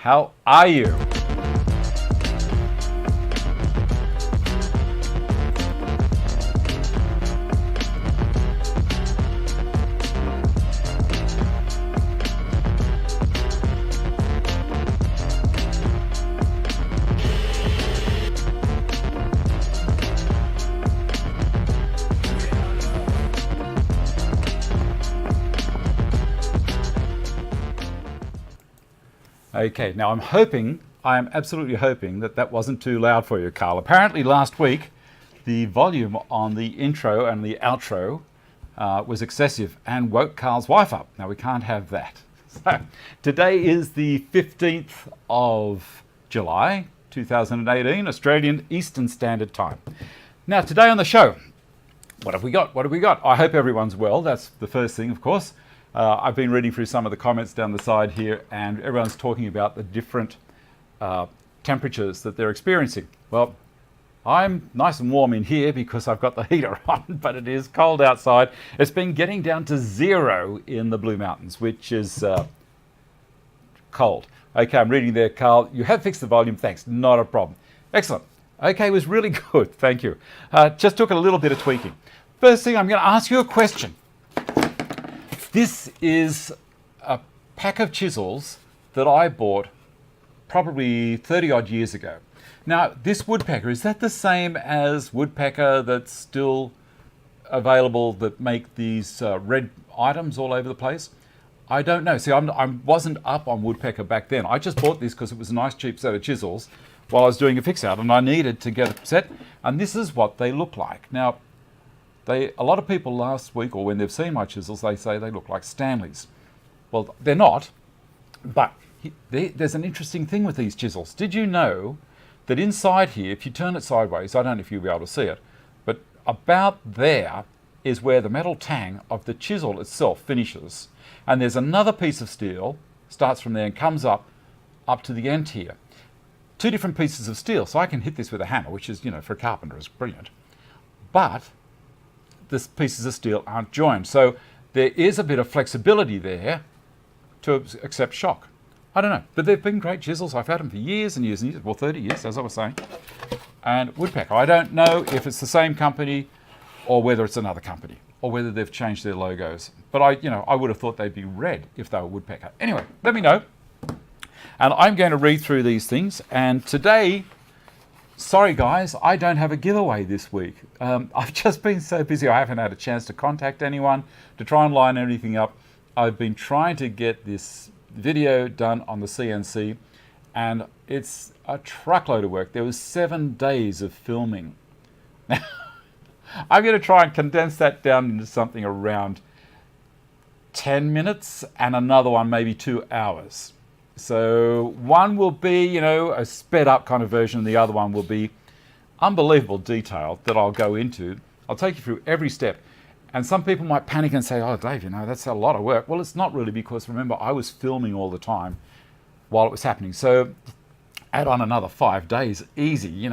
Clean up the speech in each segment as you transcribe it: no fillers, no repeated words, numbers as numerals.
How are you? Okay, now I am absolutely hoping that that wasn't too loud for you, Carl. Apparently last week, the volume on the intro and the outro was excessive and woke Carl's wife up. Now we can't have that. So today is the 15th of July, 2018, Australian Eastern Standard Time. Now today on the show, what have we got? What have we got? I hope everyone's well. That's the first thing, of course. I've been reading through some of the comments down the side here, and everyone's talking about the different temperatures that they're experiencing. Well, I'm nice and warm in here because I've got the heater on, but it is cold outside. It's been getting down to 0 in the Blue Mountains, which is cold. Okay, I'm reading there, Carl. You have fixed the volume. Thanks. Not a problem. Excellent. Okay, it was really good. Thank you. Just took a little bit of tweaking. First thing, I'm going to ask you a question. This is a pack of chisels that I bought probably 30 odd years ago. Now, this woodpecker, is that the same as woodpecker that's still available that make these red items all over the place? I don't know. See, I wasn't up on woodpecker back then. I just bought this because it was a nice cheap set of chisels while I was doing a fix out and I needed to get a set. And this is what they look like. Now, a lot of people last week, or when they've seen my chisels, they say they look like Stanleys. Well, they're not, but there's an interesting thing with these chisels. Did you know that inside here, if you turn it sideways, I don't know if you'll be able to see it, but about there is where the metal tang of the chisel itself finishes. And there's another piece of steel, starts from there and comes up to the end here. Two different pieces of steel, so I can hit this with a hammer, which is, for a carpenter, is brilliant. But the pieces of steel aren't joined. So there is a bit of flexibility there to accept shock. I don't know, but they've been great chisels. I've had them for years and years and years, well, 30 years, as I was saying. And woodpecker, I don't know if it's the same company or whether it's another company or whether they've changed their logos. But I would have thought they'd be red if they were woodpecker. Anyway, let me know. And I'm going to read through these things. And today, sorry guys, I don't have a giveaway this week. I've just been so busy I haven't had a chance to contact anyone to try and line everything up. I've been trying to get this video done on the CNC and it's a truckload of work. There was 7 days of filming. Now, I'm going to try and condense that down into something around 10 minutes and another one maybe 2 hours. So one will be, a sped up kind of version, and the other one will be unbelievable detail that I'll go into. I'll take you through every step. And some people might panic and say, oh, Dave, that's a lot of work. Well, it's not really, because remember, I was filming all the time while it was happening. So add on another 5 days, easy.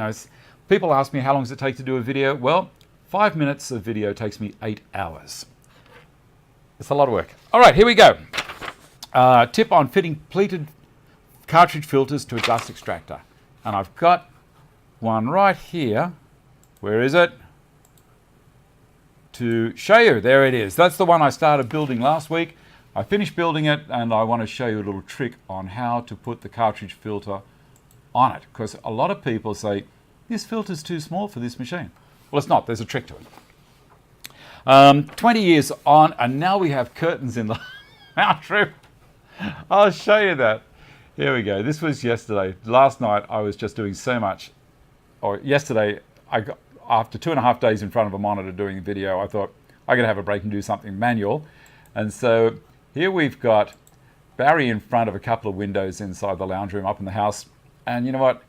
People ask me, how long does it take to do a video? Well, 5 minutes of video takes me 8 hours. It's a lot of work. All right, here we go. Tip on fitting pleated cartridge filters to a dust extractor. And I've got one right here. Where is it? To show you. There it is. That's the one I started building last week. I finished building it and I want to show you a little trick on how to put the cartridge filter on it. Because a lot of people say, this filter's too small for this machine. Well, it's not. There's a trick to it. 20 years on, and now we have curtains in the lounge. I'll show you that. Here we go. This was yesterday. Last night I was just doing so much. Or yesterday, after 2.5 days in front of a monitor doing a video, I thought I'm going to have a break and do something manual. And so here we've got Barry in front of a couple of windows inside the lounge room up in the house. And you know what?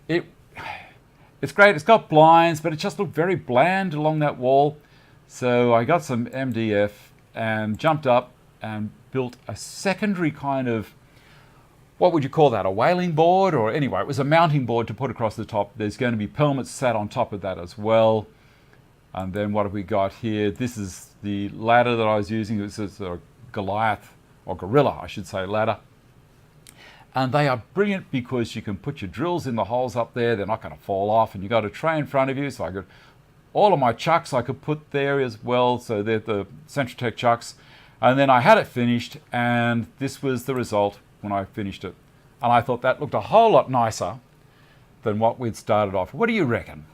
It's great. It's got blinds, but it just looked very bland along that wall. So I got some MDF and jumped up and built a secondary kind of, what would you call that, a whaling board? Or anyway, it was a mounting board to put across the top. There's going to be pelmets sat on top of that as well. And then what have we got here? This is the ladder that I was using. This is a Goliath, or Gorilla, I should say, ladder. And they are brilliant because you can put your drills in the holes up there. They're not going to fall off. And you've got a tray in front of you. So I could, all of my chucks I could put there as well. So they're the Centratec chucks. And then I had it finished. And this was the result when I finished it. And I thought that looked a whole lot nicer than what we'd started off. What do you reckon?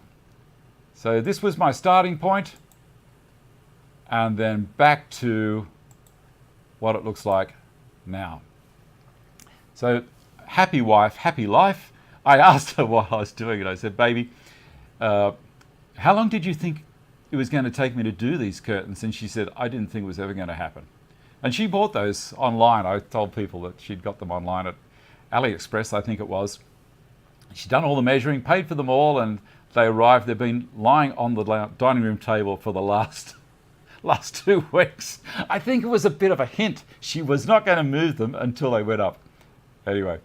So this was my starting point. And then back to what it looks like now. So, happy wife, happy life. I asked her while I was doing it, I said, baby, how long did you think it was going to take me to do these curtains? And she said, I didn't think it was ever going to happen. And she bought those online. I told people that she'd got them online at AliExpress, I think it was. She'd done all the measuring, paid for them all, and they arrived. They've been lying on the dining room table for the last 2 weeks. I think it was a bit of a hint. She was not going to move them until they went up. Anyway,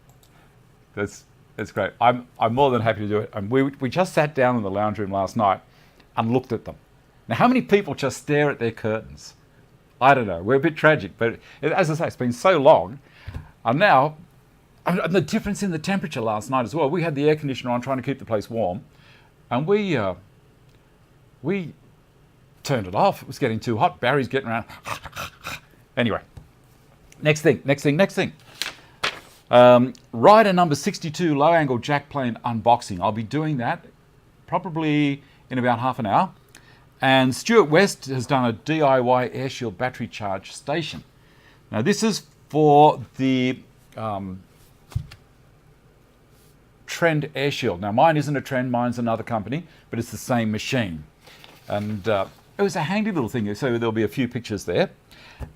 that's great. I'm more than happy to do it. And we just sat down in the lounge room last night and looked at them. Now, how many people just stare at their curtains? I don't know. We're a bit tragic, but as I say, it's been so long. And now, and the difference in the temperature last night as well. We had the air conditioner on, trying to keep the place warm, and we turned it off. It was getting too hot. Barry's getting around. Anyway, next thing. Rider number 62 low angle jack plane unboxing. I'll be doing that probably in about half an hour. And Stuart West has done a DIY airshield battery charge station. Now this is for the Trend airshield. Now mine isn't a Trend, mine's another company, but it's the same machine. And it was a handy little thing, so there'll be a few pictures there.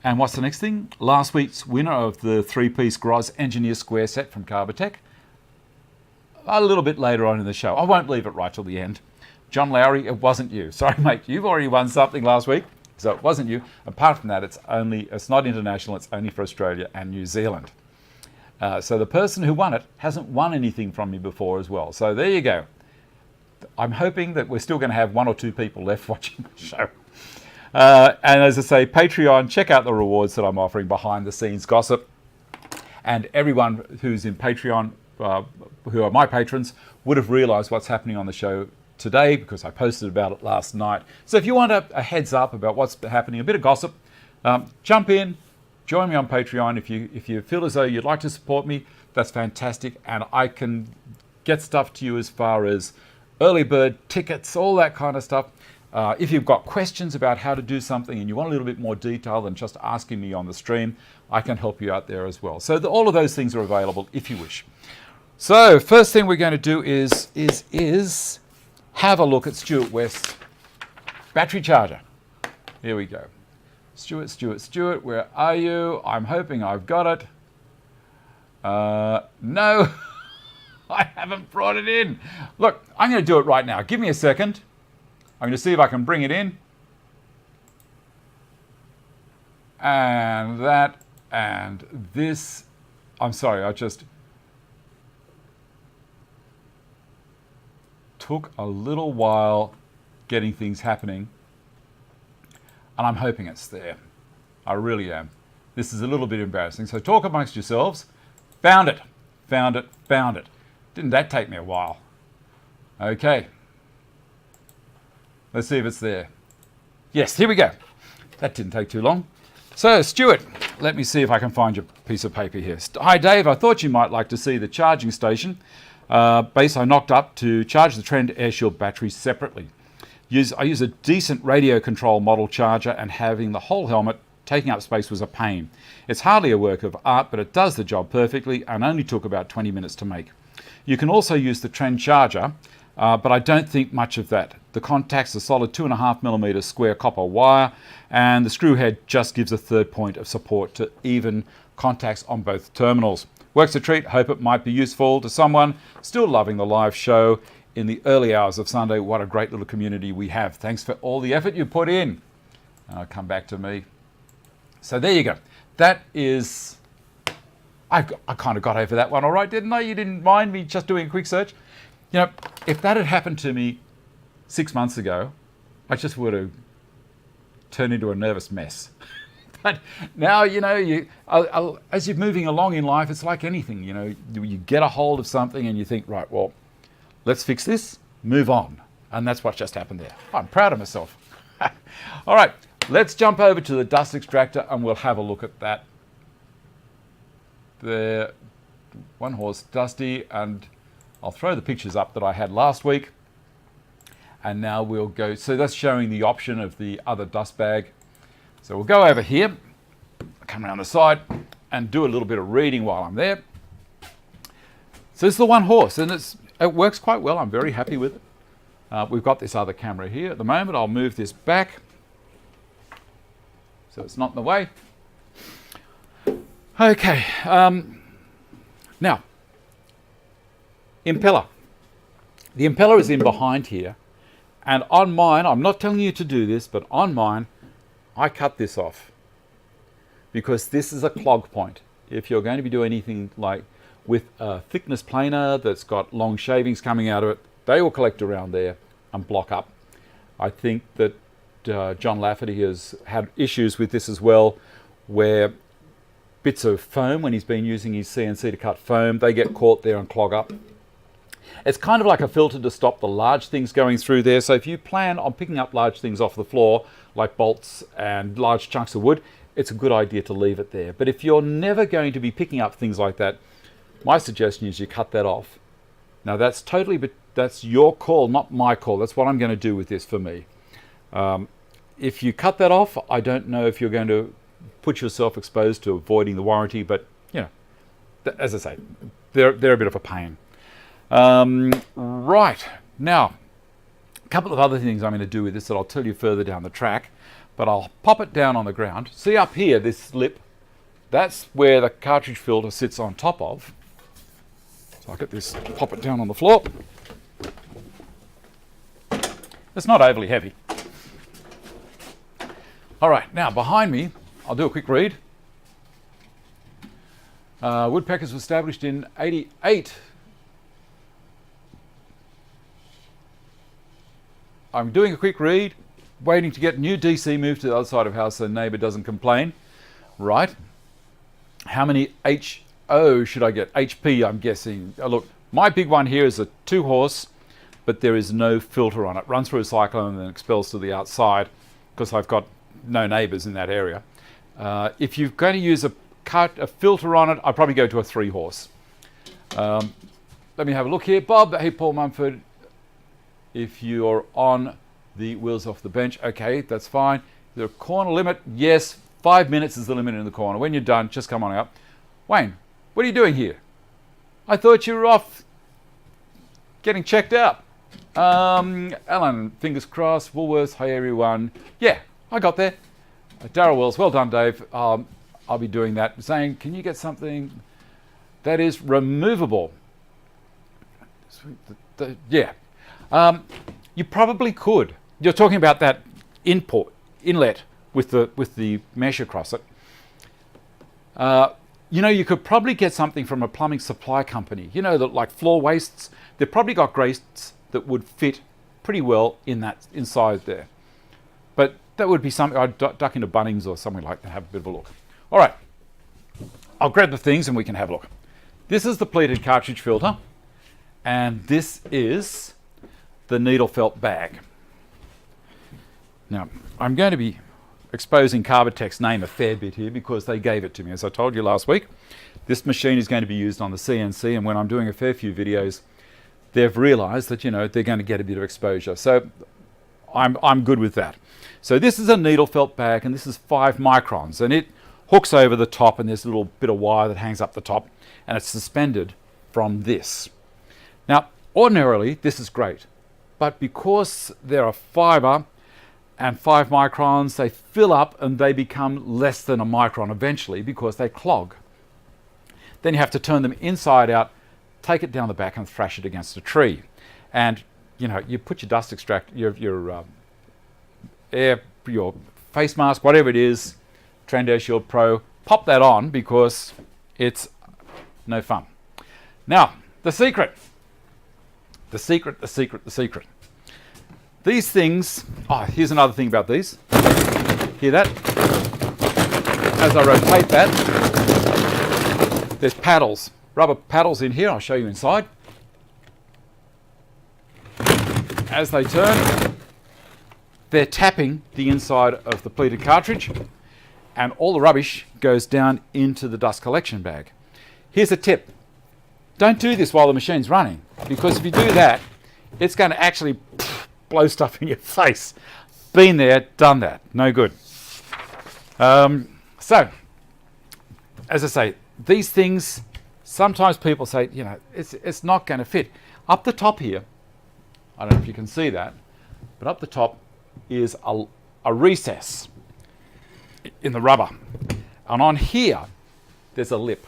And what's the next thing? Last week's winner of the 3-piece Groz Engineer square set from Carbatec. A little bit later on in the show. I won't leave it right till the end. John Lowry, it wasn't you. Sorry, mate, you've already won something last week, so it wasn't you. Apart from that, it's not international, it's only for Australia and New Zealand. So the person who won it hasn't won anything from me before as well. So there you go. I'm hoping that we're still going to have 1 or 2 people left watching the show. And as I say, Patreon, check out the rewards that I'm offering, behind the scenes gossip. And everyone who's in Patreon, who are my patrons, would have realized what's happening on the show today because I posted about it last night. So if you want a heads up about what's happening, a bit of gossip, jump in, join me on Patreon. If you feel as though you'd like to support me, that's fantastic. And I can get stuff to you as far as early bird tickets, all that kind of stuff. If you've got questions about how to do something and you want a little bit more detail than just asking me on the stream, I can help you out there as well. So all of those things are available if you wish. So first thing we're going to do is have a look at Stuart West's battery charger. Here we go. Stuart, where are you? I'm hoping I've got it. No, I haven't brought it in. Look, I'm going to do it right now. Give me a second. I'm going to see if I can bring it in. And that, and this. I'm sorry, I just took a little while getting things happening. And I'm hoping it's there. I really am. This is a little bit embarrassing. So talk amongst yourselves. Found it. Didn't that take me a while? Okay. Let's see if it's there. Yes, here we go. That didn't take too long. So, Stuart, let me see if I can find your piece of paper here. Hi, Dave. I thought you might like to see the charging station base I knocked up to charge the Trend airshield battery separately. I use a decent radio control model charger, and having the whole helmet taking up space was a pain. It's hardly a work of art, but it does the job perfectly and only took about 20 minutes to make. You can also use the Trend charger, but I don't think much of that. The contact's a solid 2.5mm square copper wire, and the screw head just gives a third point of support to even contacts on both terminals. Works a treat. Hope it might be useful to someone still loving the live show in the early hours of Sunday. What a great little community we have. Thanks for all the effort you put in. Come back to me. So there you go. That is... I kind of got over that one all right, didn't I? You didn't mind me just doing a quick search? You know, if that had happened to me 6 months ago, I just would have turned into a nervous mess. But now, you know, as you're moving along in life, it's like anything, you know, you get a hold of something and you think, right, well, let's fix this, move on. And that's what just happened there. I'm proud of myself. All right, let's jump over to the dust extractor and we'll have a look at that. The one horse dusty, and I'll throw the pictures up that I had last week. And now we'll go, so that's showing the option of the other dust bag. So we'll go over here, come around the side and do a little bit of reading while I'm there. So it's the one horse and it works quite well. I'm very happy with it. We've got this other camera here at the moment. I'll move this back so it's not in the way. Okay, now, impeller. The impeller is in behind here, and on mine, I'm not telling you to do this, but on mine, I cut this off because this is a clog point. If you're going to be doing anything like with a thickness planer that's got long shavings coming out of it, they will collect around there and block up. I think that John Lafferty has had issues with this as well, where bits of foam, when he's been using his CNC to cut foam, they get caught there and clog up. It's kind of like a filter to stop the large things going through there. So if you plan on picking up large things off the floor, like bolts and large chunks of wood, it's a good idea to leave it there. But if you're never going to be picking up things like that, my suggestion is you cut that off. Now that's that's your call, not my call. That's what I'm going to do with this for me. If you cut that off, I don't know if you're going to put yourself exposed to avoiding the warranty, but you know, as I say, they're a bit of a pain. Right, now, a couple of other things I'm going to do with this that I'll tell you further down the track, but I'll pop it down on the ground. See up here, this lip, that's where the cartridge filter sits on top of. So I'll get this, pop it down on the floor. It's not overly heavy. All right, now behind me, I'll do a quick read. Woodpeckers were established in '88. I'm doing a quick read, waiting to get new DC moved to the other side of the house so neighbour doesn't complain. Right. How many HO should I get? HP, I'm guessing. Look, my big one here is a 2-horse, but there is no filter on it. Runs through a cyclone and then expels to the outside because I've got no neighbours in that area. If you're going to use a filter on it, I'd probably go to a 3-horse. Let me have a look here. Bob, hey, Paul Mumford. If you're on the wheels off the bench, okay, that's fine. The corner limit, yes, 5 minutes is the limit in the corner. When you're done, just come on up. Wayne, what are you doing here? I thought you were off getting checked out. Alan, fingers crossed. Woolworths, hi everyone. Yeah, I got there. Darryl Wells, well done, Dave. I'll be doing that. Saying, can you get something that is removable? Yeah. You probably could. You're talking about that inlet with the mesh across it. You know, you could probably get something from a plumbing supply company. You know, that like floor wastes. They've probably got grates that would fit pretty well in that inside there. But that would be something I'd duck into Bunnings or something like that, have a bit of a look. All right, I'll grab the things and we can have a look. This is the pleated cartridge filter, and this is the needle felt bag. Now, I'm going to be exposing Carbatec's name a fair bit here because they gave it to me. As I told you last week, this machine is going to be used on the CNC, and when I'm doing a fair few videos, they've realized that, you know, they're going to get a bit of exposure. So I'm good with that. So this is a needle felt bag, and this is 5 microns, and it hooks over the top, and there's a little bit of wire that hangs up the top, and it's suspended from this. Now, ordinarily, this is great, but because they're a fiber and 5 microns, they fill up and they become less than a micron eventually because they clog. Then you have to turn them inside out, take it down the back and thrash it against a tree. And you know, you put your dust extractor, your face mask, whatever it is, Trend AirShield Pro, pop that on because it's no fun. Now, the secret. These things, here's another thing about these. Hear that? as I rotate that, there's paddles, rubber paddles in here. I'll show you inside. As they turn, they're tapping the inside of the pleated cartridge, and all the rubbish goes down into the dust collection bag. Here's a tip. Don't do this while the machine's running, because if you do that, it's going to actually blow stuff in your face. Been there, done that. No good. So, as I say, these things, sometimes people say, you know, it's not going to fit. Up the top here, I don't know if you can see that, but up the top is a recess in the rubber. And on here, there's a lip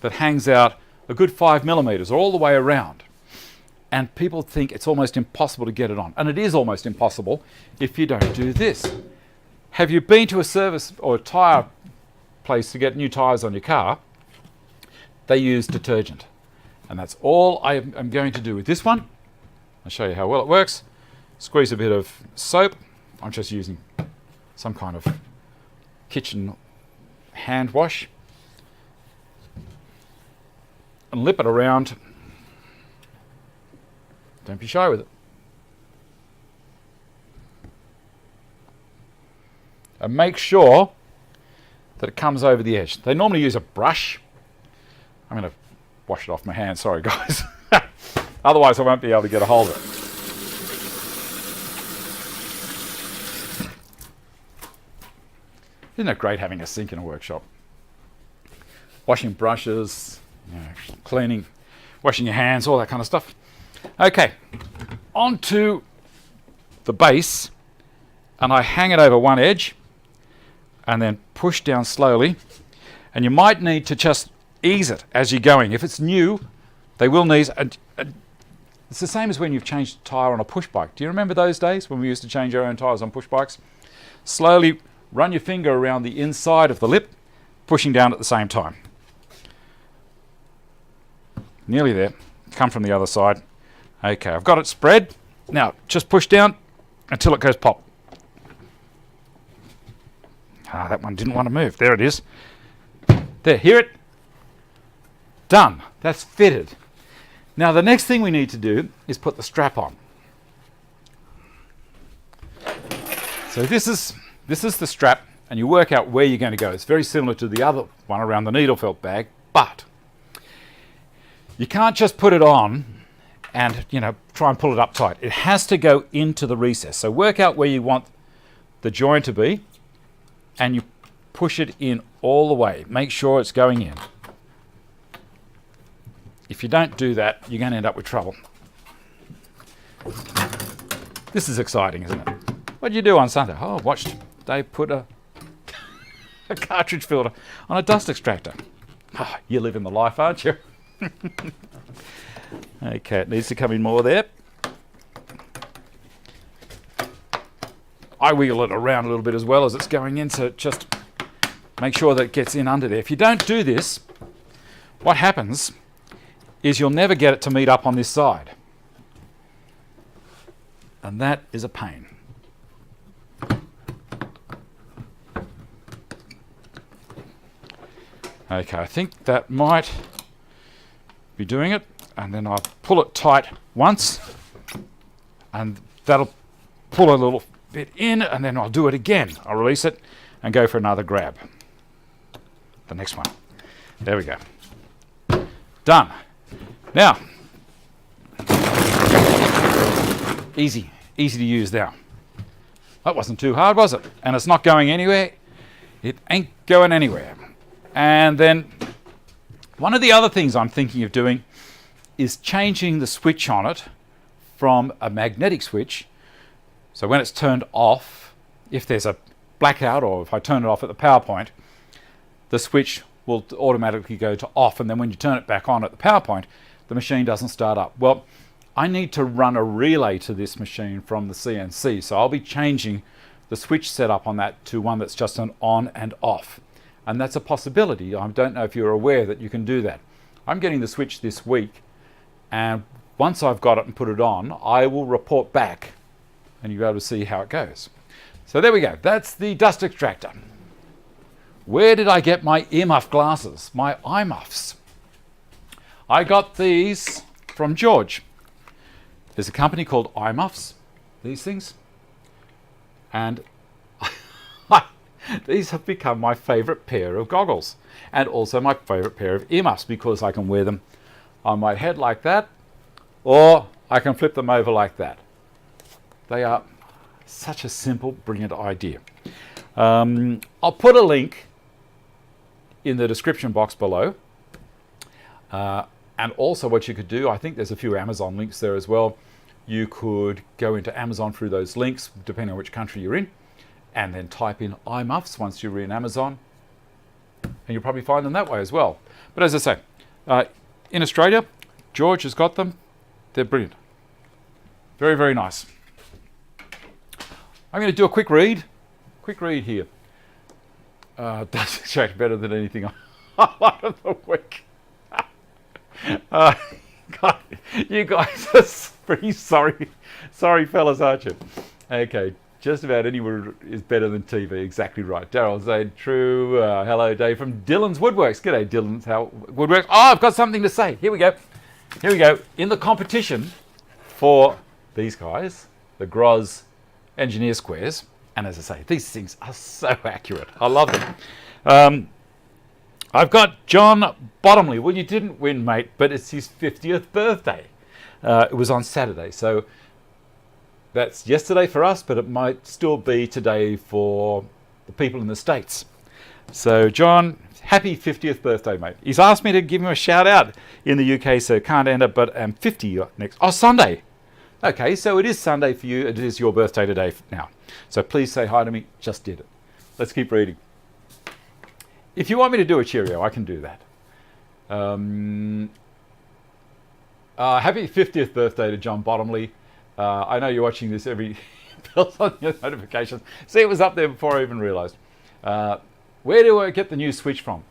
that hangs out a good 5 millimeters all the way around. And people think it's almost impossible to get it on. And it is almost impossible if you don't do this. Have you been to a service or a tyre place to get new tyres on your car? They use detergent. And that's all I am going to do with this one. I'll show you how well it works. Squeeze a bit of soap. I'm just using some kind of kitchen hand wash. And lip it around. Don't be shy with it. And make sure that it comes over the edge. They normally use a brush. I'm going to wash it off my hand, sorry guys. Otherwise I won't be able to get a hold of it. Isn't it great having a sink in a workshop? Washing brushes, you know, cleaning, washing your hands, all that kind of stuff. Okay, onto the base, and I hang it over one edge and then push down slowly, and you might need to just ease it as you're going. If it's new, they will need, it's the same as when you've changed a tyre on a push bike. Do you remember those days when we used to change our own tyres on push bikes? Slowly run your finger around the inside of the lip, pushing down at the same time. Nearly there. Come from the other side. Okay, I've got it spread. Now, just push down until it goes pop. Ah, that one didn't want to move. There it is. There, hear it? Done. That's fitted. Now, the next thing we need to do is put the strap on. So this is the strap, and you work out where you're going to go. It's very similar to the other one around the needle felt bag, but you can't just put it on and, you know, try and pull it up tight. It has to go into the recess. So work out where you want the joint to be, and you push it in all the way. Make sure it's going in. If you don't do that, you're going to end up with trouble. This is exciting, isn't it? What did you do on Sunday? Oh, I watched Dave put a cartridge filter on a dust extractor. Oh, you're living the life, aren't you? Okay, it needs to come in more there. I wheel it around a little bit as well as it's going in, so just make sure that it gets in under there. If you don't do this, what happens is you'll never get it to meet up on this side. And that is a pain. Okay, I think that might be doing it, and then I'll pull it tight once, and that'll pull a little bit in, and then I'll do it again. I'll release it and go for another grab. The next one. There we go. Done. Now, easy to use now. That wasn't too hard, was it? And it's not going anywhere. It ain't going anywhere. And then one of the other things I'm thinking of doing is changing the switch on it from a magnetic switch. So when it's turned off, if there's a blackout or if I turn it off at the power point, the switch will automatically go to off, and then when you turn it back on at the power point, the machine doesn't start up. Well, I need to run a relay to this machine from the CNC, so I'll be changing the switch setup on that to one that's just an on and off. And that's a possibility. I don't know if you're aware that you can do that. I'm getting the switch this week, and once I've got it and put it on, I will report back and you'll be able to see how it goes. So there we go. That's the dust extractor. Where did I get my earmuff glasses? My eye muffs. I got these from George. There's a company called Earmuffs, these things. And these have become my favorite pair of goggles and also my favorite pair of earmuffs because I can wear them on my head like that, or I can flip them over like that. They are such a simple, brilliant idea. I'll put a link in the description box below. And also what you could do, I think there's a few Amazon links there as well. You could go into Amazon through those links, depending on which country you're in, and then type in earmuffs once you're in Amazon, and you'll probably find them that way as well. But as I say, in Australia, George has got them. They're brilliant. Very, very nice. I'm going to do a quick read. Quick read here. Does extract better than anything highlight of the week. God, you guys are pretty sorry fellas, aren't you? Okay, just about anyone is better than TV. Exactly right. Daryl said true. Hello, Dave from Dylan's Woodworks. G'day, Dylan's Woodworks. Oh, I've got something to say. Here we go. Here we go. In the competition for these guys, the Groz Engineer squares, and as I say, these things are so accurate. I love them. I've got John Bottomley. Well, you didn't win, mate, but it's his 50th birthday. It was on Saturday, so that's yesterday for us, but it might still be today for the people in the States. So, John, happy 50th birthday, mate. He's asked me to give him a shout out in the UK, so can't end up, but I'm 50 next. Oh, Sunday. Okay, so it is Sunday for you. It is your birthday today now. So please say hi to me. Just did it. Let's keep reading. If you want me to do a cheerio, I can do that. Happy 50th birthday to John Bottomley. I know you're watching this every bells on your notifications. See, it was up there before I even realized. Where do I get the new switch from?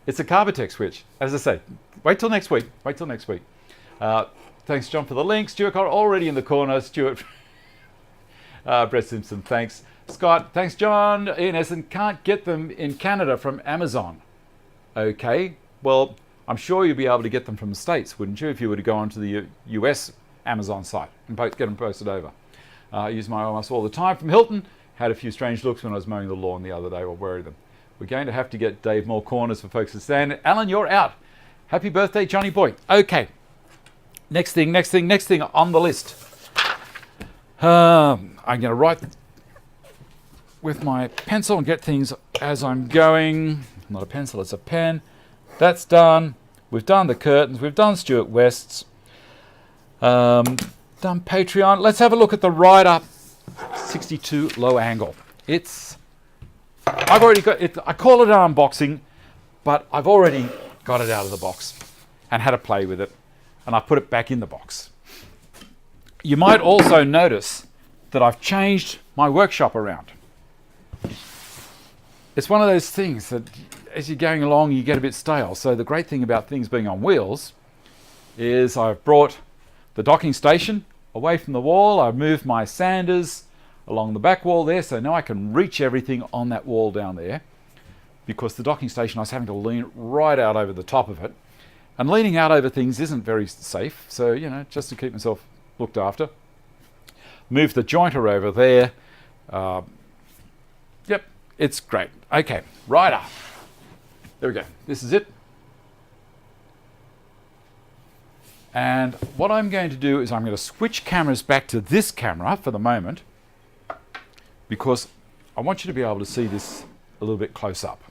It's a Carbatec switch. As I say, wait till next week. Wait till next week. Thanks, John, for the link. Stuart already in the corner. Stuart. Brett Simpson, thanks. Scott, thanks, John. Ian Essen, can't get them in Canada from Amazon. Okay, well, I'm sure you'd be able to get them from the States, wouldn't you, if you were to go onto the US Amazon site and get them posted over. I use my almost all the time from Hilton. Had a few strange looks when I was mowing the lawn the other day while wearing them. We're going to have to get Dave more corners for folks to stand. Alan, you're out. Happy birthday, Johnny boy. Okay, next thing on the list. I'm going to write with my pencil and get things as I'm going. Not a pencil, it's a pen. That's done. We've done the curtains. We've done Stuart West's. Done Patreon. Let's have a look at the Rider 62 low angle. I've already got it. I call it an unboxing, but I've already got it out of the box and had a play with it, and I put it back in the box. You might also notice that I've changed my workshop around. It's one of those things that as you're going along, you get a bit stale. So the great thing about things being on wheels is I've brought the docking station away from the wall. I've moved my sanders along the back wall there, so now I can reach everything on that wall down there, because the docking station I was having to lean right out over the top of it. And leaning out over things isn't very safe, so, you know, just to keep myself looked after. Move the jointer over there. Yep, it's great. Okay, Rider. There we go. This is it. And what I'm going to do is I'm going to switch cameras back to this camera for the moment, because I want you to be able to see this a little bit close up.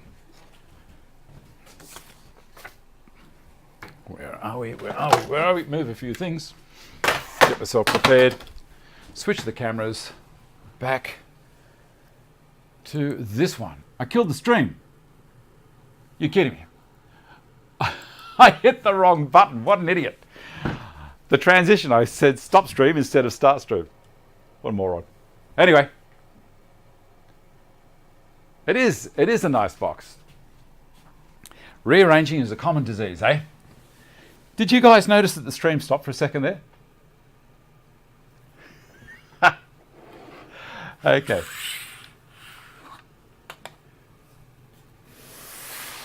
Where are we? Where are we? Where are we? Move a few things. Get myself prepared. Switch the cameras back to this one. I killed the stream. You're kidding me. I hit the wrong button. What an idiot. The transition, I said stop stream instead of start stream. What a moron. Anyway. It is a nice box. Rearranging is a common disease, eh? Did you guys notice that the stream stopped for a second there? Okay.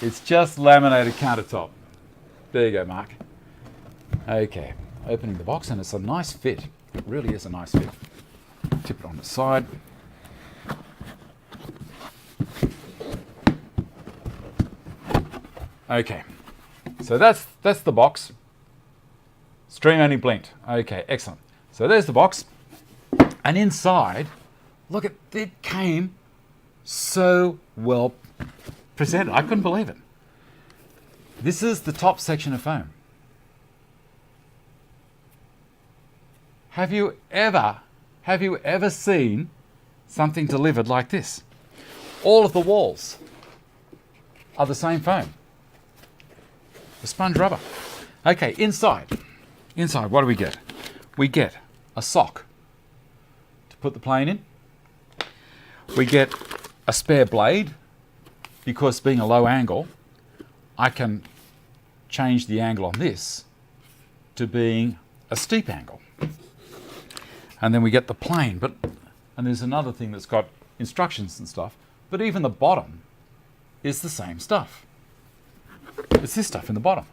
It's just laminated countertop. There you go, Mark. Okay, opening the box, and it's a nice fit. It really is a nice fit. Tip it on the side. Okay, so that's the box. Stream only blinked. Okay, excellent. So there's the box. And inside, look at it, came so well presented. I couldn't believe it. This is the top section of foam. Have you ever seen something delivered like this? All of the walls are the same foam. The sponge rubber. Okay, inside, what do we get? We get a sock to put the plane in. We get a spare blade, because being a low angle, I can change the angle on this to being a steep angle. And then we get the plane, and there's another thing that's got instructions and stuff, but even the bottom is the same stuff. It's this stuff in the bottom.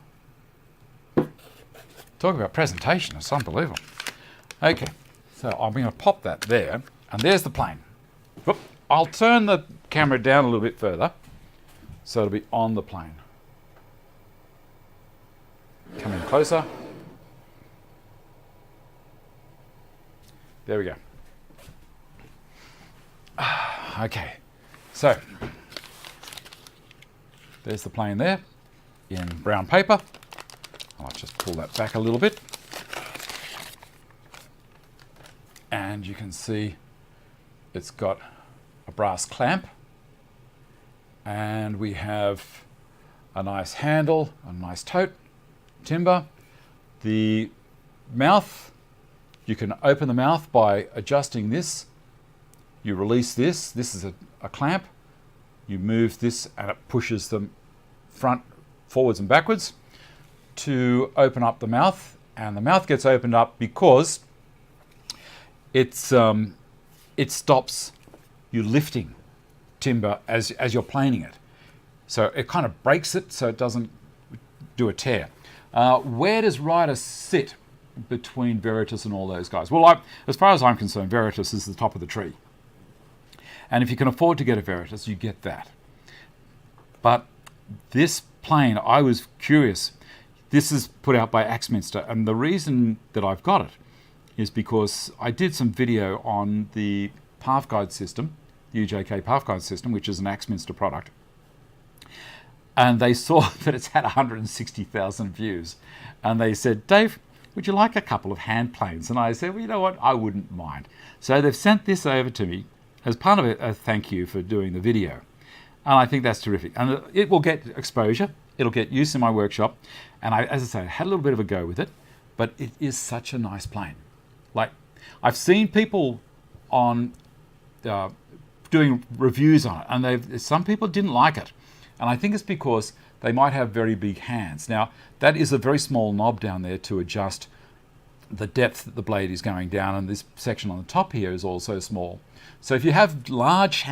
Talk about presentation, it's unbelievable. Okay, so I'm going to pop that there, and there's the plane. Whoop. I'll turn the camera down a little bit further, so it'll be on the plane. Come in closer. There we go. Okay, so there's the plane there in brown paper. I'll just pull that back a little bit. And you can see it's got a brass clamp. And we have a nice handle, a nice tote, timber. The mouth, you can open the mouth by adjusting this. You release this. This is a clamp. You move this and it pushes them forwards and backwards to open up the mouth. And the mouth gets opened up because it stops you lifting timber as you're planing it. So it kind of breaks it so it doesn't do a tear. Where does Ryder sit between Veritas and all those guys? Well, as far as I'm concerned, Veritas is the top of the tree. And if you can afford to get a Veritas, you get that. But this plane, I was curious. This is put out by Axminster, and the reason that I've got it is because I did some video on the path guide system, the UJK path guide system, which is an Axminster product. And they saw that it's had 160,000 views. And they said, Dave, would you like a couple of hand planes? And I said, well, you know what? I wouldn't mind. So they've sent this over to me as part of a thank you for doing the video. And I think that's terrific. And it will get exposure. It'll get use in my workshop. And as I say, I had a little bit of a go with it, but it is such a nice plane. Like, I've seen people on doing reviews on it, and some people didn't like it. And I think it's because they might have very big hands. Now, that is a very small knob down there to adjust the depth that the blade is going down, and this section on the top here is also small. So if you have large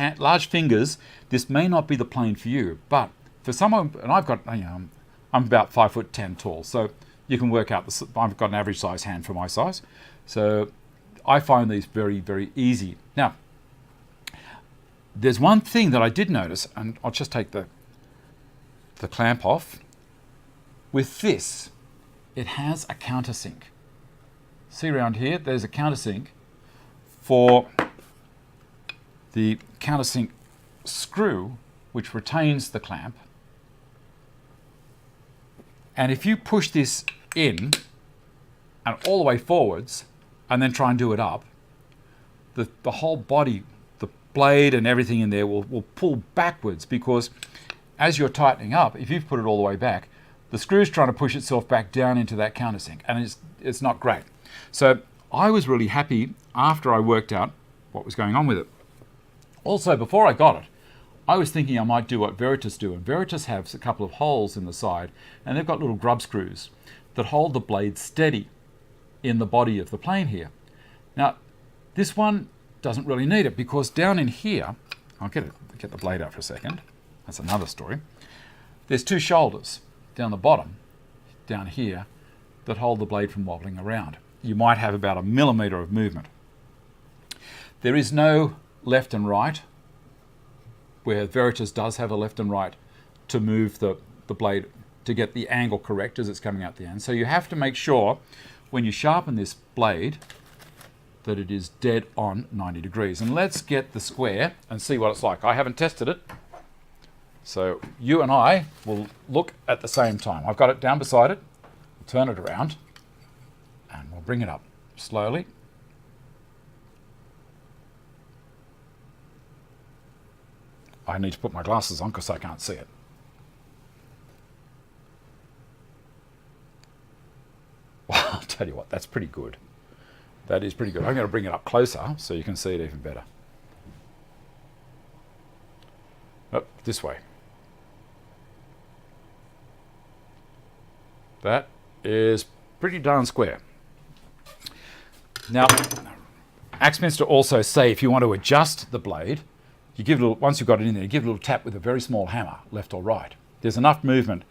fingers, this may not be the plane for you. But for someone, and I've got, I'm about 5'10" tall, so you can work out, I've got an average size hand for my size. So I find these very, very easy. Now, there's one thing that I did notice, and I'll just take the clamp off. With this, it has a countersink. See around here, there's a countersink for the countersink screw, which retains the clamp. And if you push this in and all the way forwards and then try and do it up, the whole body, the blade and everything in there will pull backwards, because as you're tightening up, if you've put it all the way back, the screw's trying to push itself back down into that countersink, and it's not great. So I was really happy after I worked out what was going on with it. Also, before I got it, I was thinking I might do what Veritas do, and Veritas has a couple of holes in the side, and they've got little grub screws that hold the blade steady in the body of the plane here. Now, this one doesn't really need it, because down in here, I'll get the blade out for a second. That's another story. there's two shoulders down the bottom, down here, that hold the blade from wobbling around. You might have about 1 millimetre of movement. There is no left and right, where Veritas does have a left and right to move the blade to get the angle correct as it's coming out the end. So you have to make sure when you sharpen this blade that it is dead on 90 degrees. And let's get the square and see what it's like. I haven't tested it, so you and I will look at the same time. I've got it down beside it. We'll turn it around and we'll bring it up slowly. I need to put my glasses on because I can't see it. Well, I'll tell you what, that's pretty good. That is pretty good. I'm going to bring it up closer so you can see it even better. Oh, this way. That is pretty darn square. Now, Axminster also say if you want to adjust the blade, you give a little, once you've got it in there, you give a little tap with a very small hammer, left or right. There's enough movement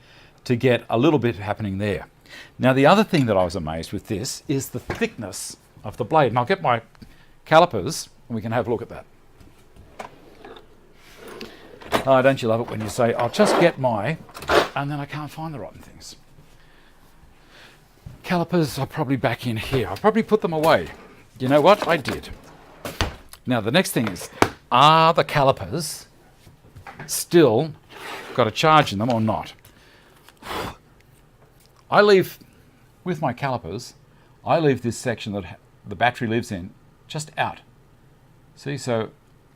to get a little bit happening there. Now, the other thing that I was amazed with this is the thickness of the blade. And I'll get my calipers and we can have a look at that. Oh, don't you love it when you say, I'll just get my, and then I can't find the rotten things. Calipers are probably back in here. I'll probably put them away. You know what? I did. Now, the next thing is, are the calipers still got a charge in them or not? I leave, with my calipers, I leave this section that the battery lives in just out. See, so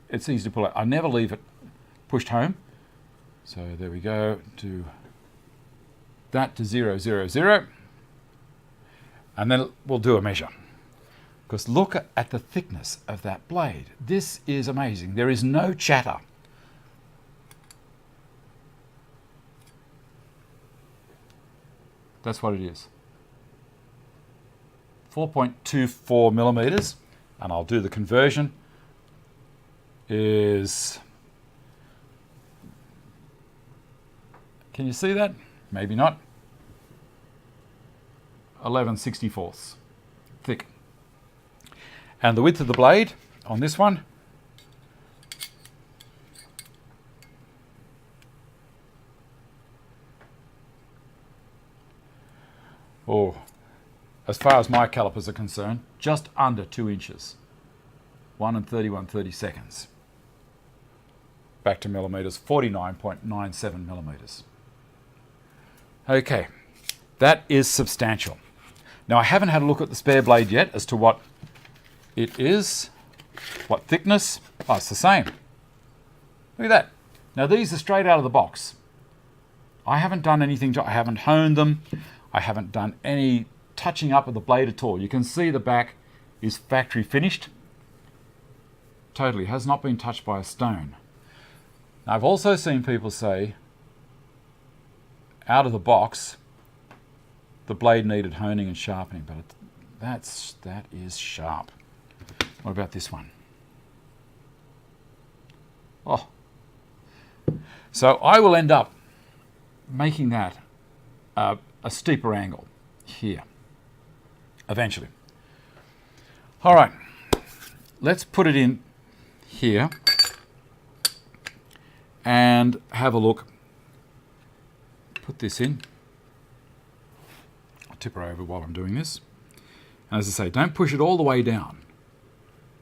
it's easy to pull out. I never leave it pushed home. So there we go, to that to 0, 0, 0. And then we'll do a measure. Because look at the thickness of that blade. This is amazing. There is no chatter. That's what it is. 4.24 millimeters, and I'll do the conversion, is, can you see that? Maybe not. 11/64 thick. And the width of the blade on this one, as far as my calipers are concerned, just under 2 inches. 1 and 31/30 seconds. Back to millimeters, 49.97 millimeters. Okay, that is substantial. Now, I haven't had a look at the spare blade yet as to what it is, what thickness. Oh, it's the same. Look at that. Now, these are straight out of the box. I haven't done anything to, I haven't honed them. I haven't done any touching up of the blade at all. You can see the back is factory finished. Totally, has not been touched by a stone. Now, I've also seen people say, out of the box, the blade needed honing and sharpening, but that is sharp. What about this one? Oh. So I will end up making that a steeper angle here, eventually. All right, let's put it in here and have a look. Put this in. I'll tip her over while I'm doing this. And as I say, don't push it all the way down.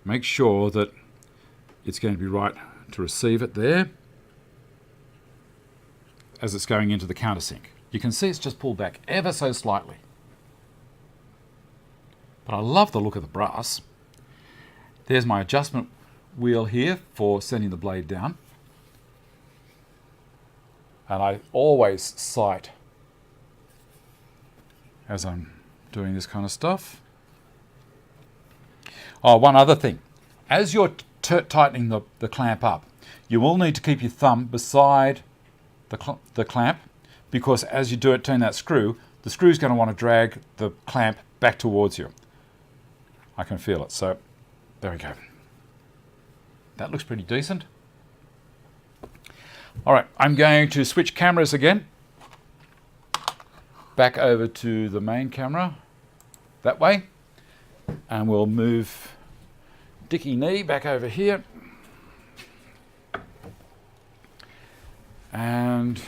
Make sure that it's going to be right to receive it there as it's going into the countersink. You can see it's just pulled back ever so slightly. But I love the look of the brass. There's my adjustment wheel here for sending the blade down. And I always sight as I'm doing this kind of stuff. Oh, one other thing. As you're tightening the clamp up, you will need to keep your thumb beside the clamp, because as you do it, turn that screw, the screw's going to want to drag the clamp back towards you. I can feel it. So there we go. That looks pretty decent. All right, I'm going to switch cameras again. Back over to the main camera, that way. And we'll move Dickie Knee back over here. And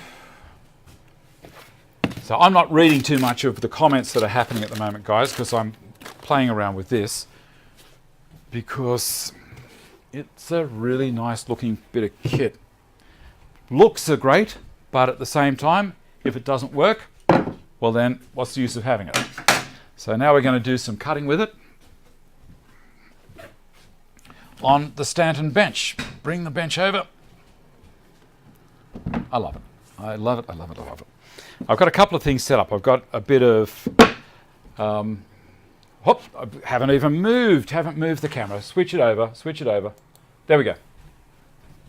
so I'm not reading too much of the comments that are happening at the moment, guys, because I'm playing around with this, because it's a really nice looking bit of kit. Looks are great, but at the same time, if it doesn't work, well then, what's the use of having it? So now we're going to do some cutting with it on the Stanton bench. Bring the bench over. I love it. I love it. I love it. I love it. I've got a couple of things set up. I've got a bit of... I haven't even moved. Haven't moved the camera. Switch it over. Switch it over. There we go.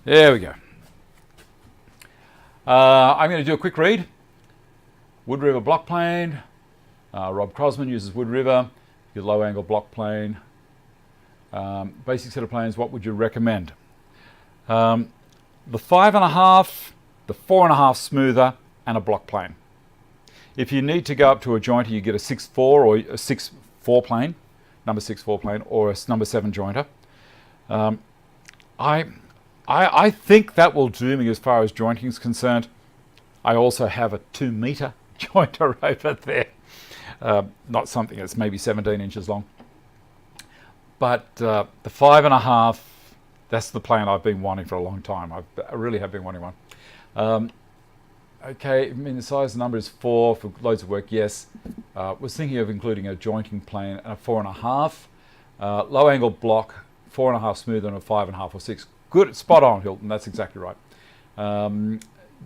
There we go. I'm going to do a quick read. Wood River block plane. Rob Crosman uses Wood River. Your low angle block plane. Basic set of planes. What would you recommend? The 5.5, the 4.5 smoother, and a block plane. If you need to go up to a jointer, you get a 6.4 or a 6.4 plane, number 6.4 plane, or a number 7 jointer. I think that will do me as far as jointing is concerned. I also have a 2 meter jointer over there. Not something that's maybe 17 inches long. But the 5.5, that's the plane I've been wanting for a long time. I really have been wanting one. Okay, I mean the size number is 4 for loads of work, yes. Was thinking of including a jointing plane and a 4.5. Low angle block, 4.5 smooth and a 5.5 or 6. Good, spot on, Hilton, that's exactly right.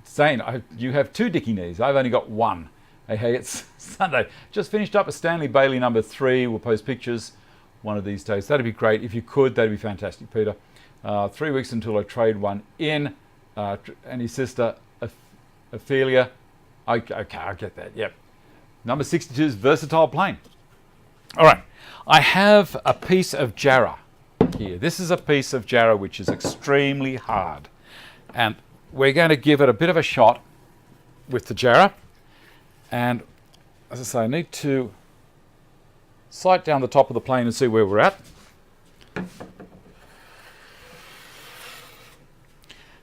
Zane, you have 2 Dickie knees. I've only got 1. Hey, it's Sunday. Just finished up a Stanley Bailey number 3. We'll post pictures one of these days. That'd be great. If you could, that'd be fantastic, Peter. 3 weeks until I trade one in. And his sister, Ophelia. Okay, I get that, yep. Number 62 is versatile plane. All right, I have a piece of Jarrah here. This is a piece of Jarrah which is extremely hard. And we're going to give it a bit of a shot with the Jarrah. And as I say, I need to sight down the top of the plane and see where we're at.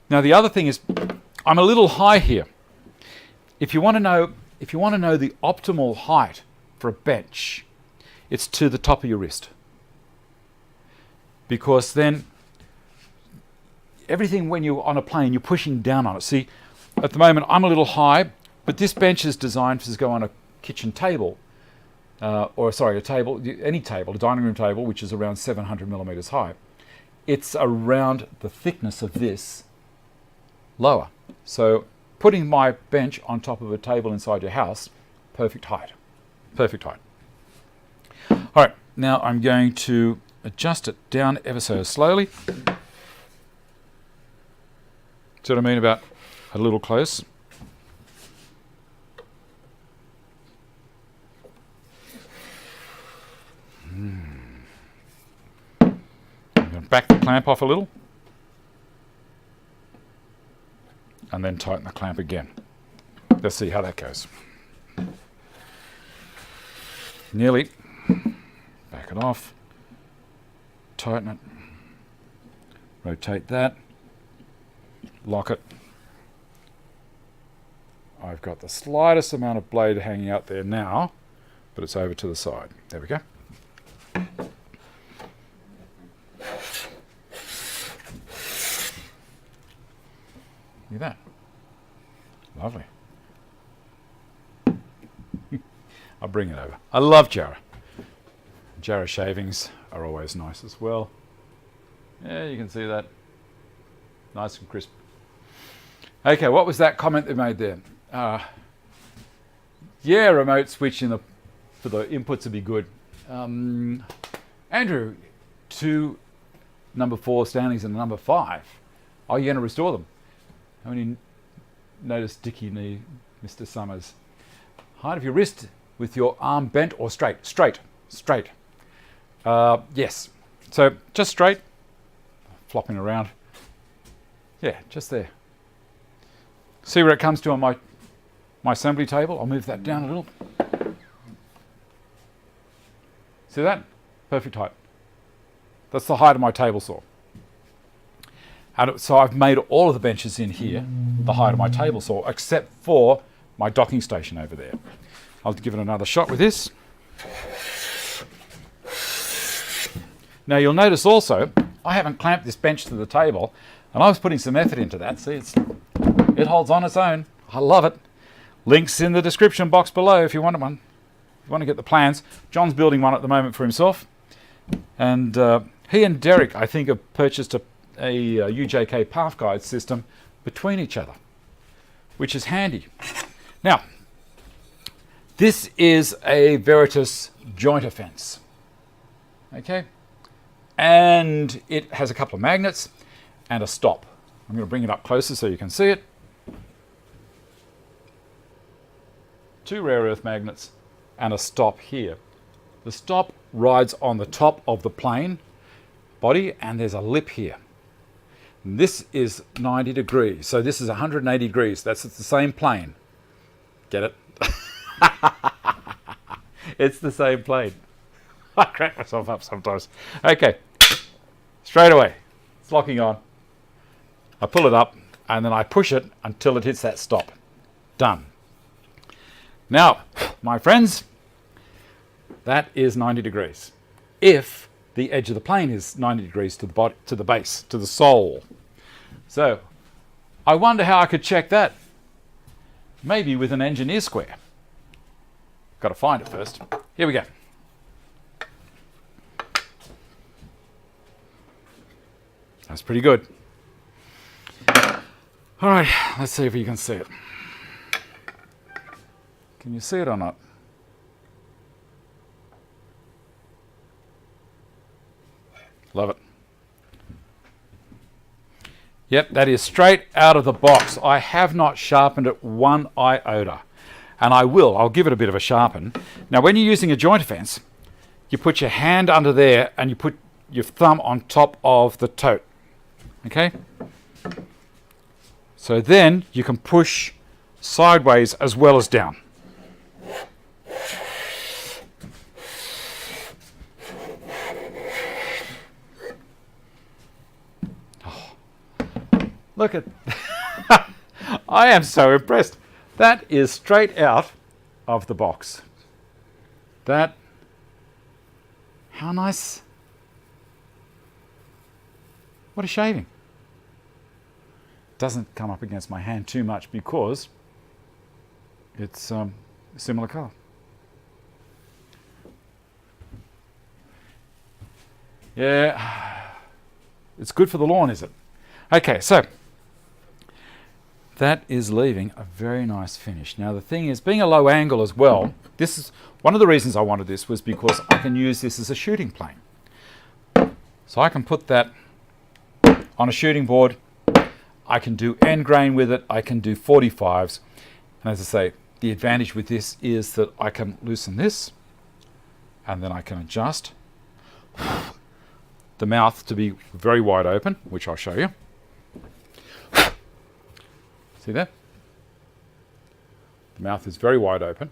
Now the other thing is, I'm a little high here. If you want to know the optimal height for a bench, it's to the top of your wrist. Because then everything when you're on a plane, you're pushing down on it. See, at the moment I'm a little high, but this bench is designed to go on a kitchen table, a table, any table, a dining room table, which is around 700 millimeters high. It's around the thickness of this lower. So putting my bench on top of a table inside your house, perfect height. Perfect height. All right, now I'm going to adjust it down ever so slowly. See what I mean about a little close? I'm going to back the clamp off a little. And then tighten the clamp again. Let's see how that goes. Nearly. Back it off. Tighten it. Rotate that. Lock it. I've got the slightest amount of blade hanging out there now, but it's over to the side. There we go. Look at that. Lovely. I'll bring it over. I love Jarrah. Jarrah shavings are always nice as well. Yeah, you can see that. Nice and crisp. Okay, what was that comment they made there? Yeah, remote switching for the inputs would be good. Andrew, 2 number 4 Stanleys and number 5. Are you going to restore them? How many noticed Dickie knee, Mr. Summers? Height of your wrist with your arm bent or straight? Straight. Straight. Yes. So just straight. Flopping around. Yeah, just there. See where it comes to on my assembly table? I'll move that down a little. See that? Perfect height. That's the height of my table saw. And so I've made all of the benches in here the height of my table saw, except for my docking station over there. I'll give it another shot with this. Now you'll notice also, I haven't clamped this bench to the table, and I was putting some effort into that. See, it holds on its own. I love it. Links in the description box below if you want one. If you want to get the plans. John's building one at the moment for himself. And he and Derek, I think, have purchased a UJK path guide system between each other, which is handy. Now, this is a Veritas jointer fence. Okay? And it has a couple of magnets and a stop. I'm going to bring it up closer so you can see it. 2 rare earth magnets and a stop here. The stop rides on the top of the plane body, and there's a lip here. And this is 90 degrees, so this is 180 degrees. That's the same plane. Get it? It's the same plane. I crack myself up sometimes. Okay, straight away, it's locking on. I pull it up, and then I push it until it hits that stop. Done. Now, my friends, that is 90 degrees. If the edge of the plane is 90 degrees to the body, to the base, to the sole. So, I wonder how I could check that. Maybe with an engineer square. Got to find it first. Here we go. That's pretty good. All right, let's see if you can see it. Can you see it or not? Love it. Yep, that is straight out of the box. I have not sharpened it one iota. And I will. I'll give it a bit of a sharpen. Now, when you're using a jointer fence, you put your hand under there and you put your thumb on top of the tote. Okay? So then you can push sideways as well as down. Look at, I am so impressed. That is straight out of the box. That, how nice. What a shaving. Doesn't come up against my hand too much because it's a similar color. Yeah, it's good for the lawn, is it? Okay, so that is leaving a very nice finish. Now the thing is, being a low angle as well, this is one of the reasons I wanted this was because I can use this as a shooting plane. So I can put that on a shooting board. I can do end grain with it. I can do 45s. And as I say, the advantage with this is that I can loosen this and then I can adjust the mouth to be very wide open, which I'll show you. See there? The mouth is very wide open.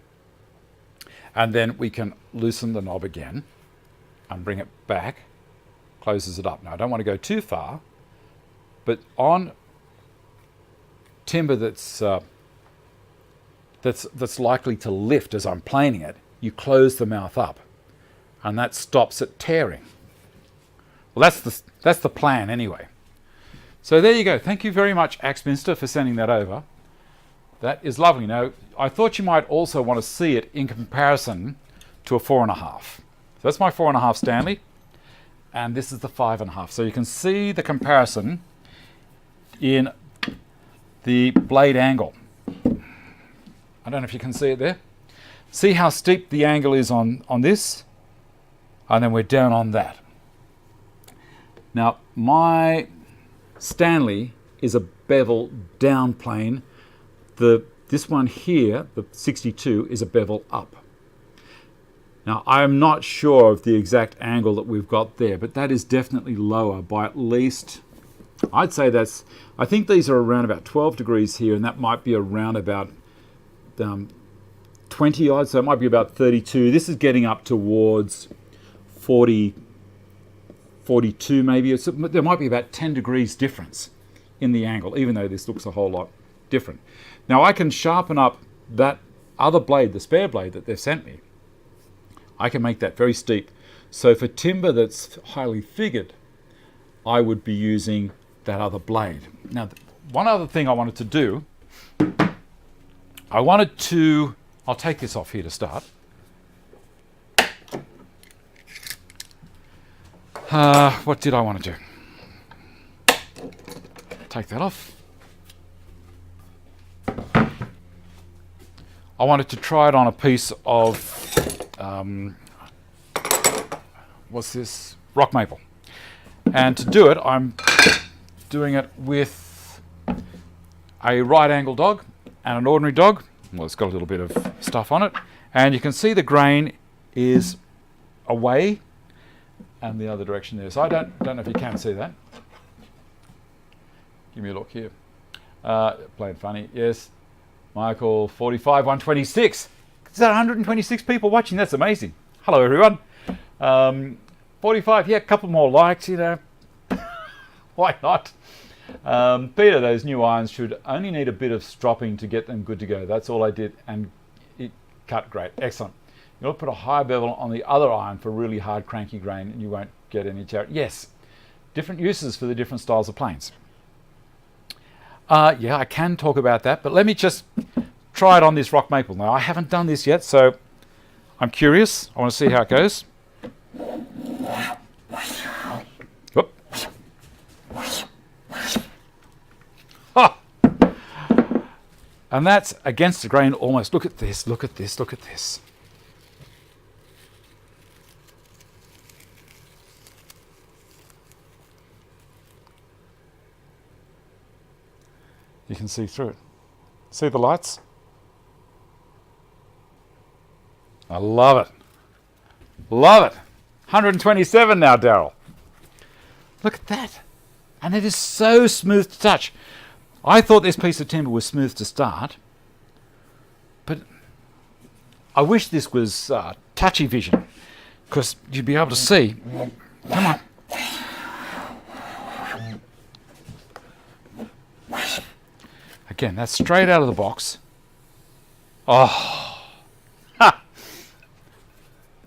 And then we can loosen the knob again and bring it back, closes it up. Now I don't want to go too far, but on timber that's likely to lift as I'm planing it, you close the mouth up and that stops it tearing. Well, that's the plan anyway. So there you go. Thank you very much, Axminster, for sending that over. That is lovely. Now, I thought you might also want to see it in comparison to a 4.5. So that's my 4.5 Stanley, and this is the 5.5. So you can see the comparison in the blade angle. I don't know if you can see it there. See how steep the angle is on this? And then we're down on that. Now, my Stanley is a bevel down plane. This one here, the 62, is a bevel up. Now, I'm not sure of the exact angle that we've got there, but that is definitely lower by at least I'd say I think these are around about 12 degrees here, and that might be around about 20 odd, so it might be about 32. This is getting up towards 40, 42 maybe. There might be about 10 degrees difference in the angle, even though this looks a whole lot different. Now I can sharpen up that other blade, the spare blade that they've sent me. I can make that very steep. So for timber that's highly figured, I would be using that other blade. Now, one other thing I wanted to do, I'll take this off here to start. What did I want to do? Take that off. I wanted to try it on a piece of, what's this? Rock maple. And to do it, I'm doing it with a right angle dog and an ordinary dog. Well, it's got a little bit of stuff on it. And you can see the grain is away and the other direction there. So I don't know if you can see that. Give me a look here. Playing funny, yes. Michael, 45, 126. Is that 126 people watching? That's amazing. Hello, everyone. 45, yeah, a couple more likes, you know. Why not? Peter, those new irons should only need a bit of stropping to get them good to go. That's all I did, and it cut great. Excellent. You'll put a high bevel on the other iron for really hard, cranky grain, and you won't get any charity. Yes, different uses for the different styles of planes. Yeah, I can talk about that, but let me just try it on this rock maple. Now, I haven't done this yet, so I'm curious. I want to see how it goes. Whoop. Ha! And that's against the grain almost. Look at this, look at this, look at this. You can see through it. See the lights? I love it. Love it. 127 now, Daryl. Look at that. And it is so smooth to touch. I thought this piece of timber was smooth to start, but I wish this was touchy vision, because you'd be able to see. Come on. Again, that's straight out of the box. Oh, ha.